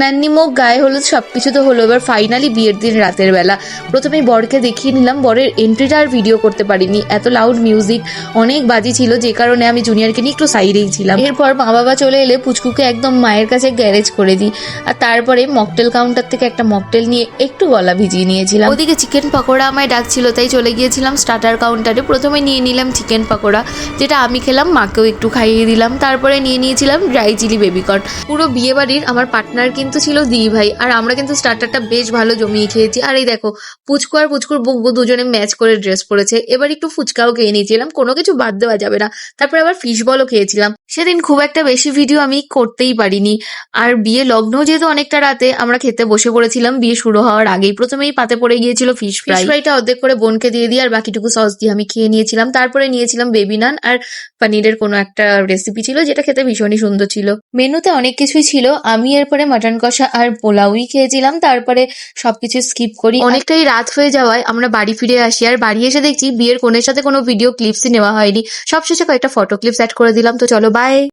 নান্নিমুখ, গায়ে হলুদ সবকিছু তো হলো, এবার ফাইনালি বিয়ের দিন রাতের বেলা প্রথমেই বরকে দেখিয়ে নিলাম। বরের এন্ট্রিটা আর ভিডিও করতে পারিনি, এত লাউড মিউজিক, অনেক বাজি ছিল, যে কারণে আমি জুনিয়রকে নিয়ে একটু সাইডেই ছিলাম। এরপর মা বাবা চলে এলে পুচকুকে একদম মায়ের কাছে গ্যারেজ করে দিই, আর তারপরে মকটেল কাউন্টার থেকে একটা মকটেল নিয়ে একটু গলা ভিজিয়ে নিয়েছিলাম। ওদিকে চিকেন পকোড়া আমায় ডাকছিল, তাই চলে গিয়েছিলাম স্টার্টার কাউন্টারে। প্রথমে নিয়ে নিলাম চিকেন পকোড়া, যেটা আমি খেলাম, মাকেও একটু খাইয়ে দিলাম। তারপরে নিয়ে নিয়েছিলাম ড্রাই চিলি বেবিকর্ন। পুরো বিয়ে বাড়ির আমার পার্টনার কিন্তু ছিল দি ভাই, আর আমরা কিন্তু স্টার্টারটা বেশ ভালো জমিয়ে খেয়েছি। আর এই দেখো, পুচকু আর পুচকুর বুবু দুজনে ম্যাচ করে ড্রেস পরেছে। এবার একটু ফুচকাও খেয়ে নিয়েছিলাম, কোনো কিছু বাদ দেওয়া যাবে না। তারপর আবার ফিশ বলও খেয়েছিলাম। সেদিন খুব একটা বেশি ভিডিও আমি করতেই পারিনি। আর বিয়ে লগ্ন যেহেতু অনেকটা রাতে, আমরা খেতে বসে পড়েছিলাম বিয়ে শুরু হওয়ার আগেই। প্রথমেই পাতে পড়ে গিয়েছিল ফিশ ফ্রাইটা অর্ধেক করে বোনকে দিয়ে দিই, আর বাকিটুকু সস দিয়ে আমি খেয়ে নিয়েছিলাম। তারপরে নিয়েছিলাম বেবি নান, আর পনিরের কোনো একটা রেসিপি ছিল, যেটা খেতে ভীষণই সুন্দর ছিল। মেনুতে অনেক কিছুই ছিল, আমি এরপরে মাটন কষা আর পোলাওই খেয়েছিলাম। তারপরে সবকিছু স্কিপ করি, অনেকটাই রাত হয়ে যাওয়ায় আমরা বাড়ি ফিরে আসি। আর বাড়ি এসে দেখছি বিয়ের কনের সাথে কোনো ভিডিও ক্লিপসই নেওয়া হয়নি, সবশেষে কয়েকটা ফটো ক্লিপস অ্যাড করে দিলাম। তো চলো, বাই।